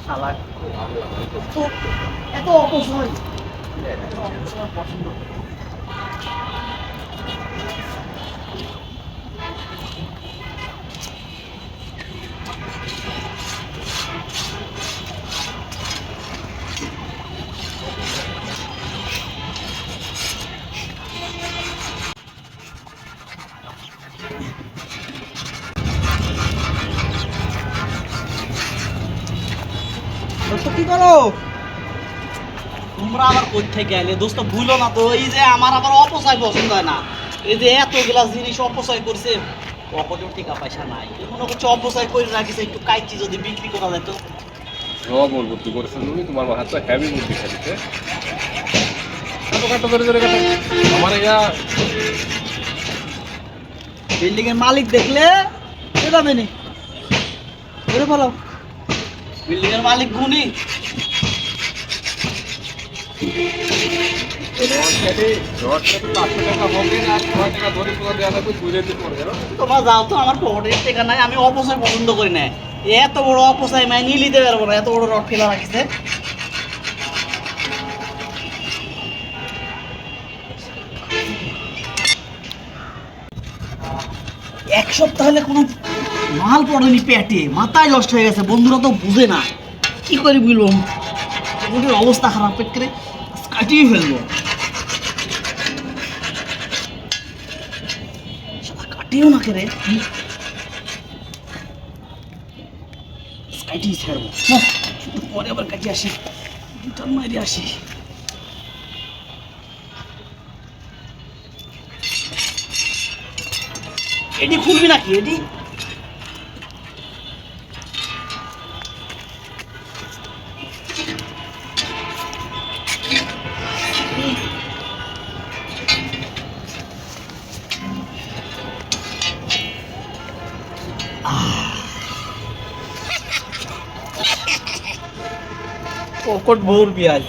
শালা তো এত অপছয় পছন্দ। দোস্ত কি করো? তোমরা আবার কই থেকে আইলে দোস্ত? ভুলো না তো, এই যে আমার আবার অপচয় পছন্দ হয় না। এই যে এতগুলা জিনিস অপচয় করছে, পকেটেও টাকা পয়সা নাই, মনে করছে অপচয় করে রাখিছে, একটু কাইচি যদি বিক্রি করা যেত। ডবল বুদ্ধি করেছো তুমি, তোমার মাথা তো হেভি বুদ্ধি খালিতে। কাটো কাটো ধরে ধরে কাটো আমার ইয়া। বিল্ডিং এর মালিক দেখলে যাবে নি, ধরে ফেলো। বিল্ডিং এর মালিক গুনি। রড খেতে 500 টাকা হবে না, 6 টাকা ধরে পুরো দেওয়া লাগবে, ঘুরে দিতে পারবে না। তোমরা যাও তো, আমার পকেটের টাকা নাই, আমি অপচয় পছন্দ করি না। এত বড় অপচয় মাইনে নিতে পারবো না, এত বড় রড ফেলা রাখিছে। এক সপ্তাহ হলে কোনো মাল পড়েনি পেটে, মাথায় নষ্ট হয়ে গেছে। বন্ধুরা তো বুঝে না, কি করে বুঝবো? পেটের অবস্থা খারাপ, পেট করে কাটিয়ে ফেলবো। শালা কাটিও না করে কাটিয়ে ছাড়বো। শুধু পরে আবার কাটিয়ে আসি, রিটার্ন মারি আসি। এটি খুলবি নাকি? এটি পকট ভোর পেঁয়াজ।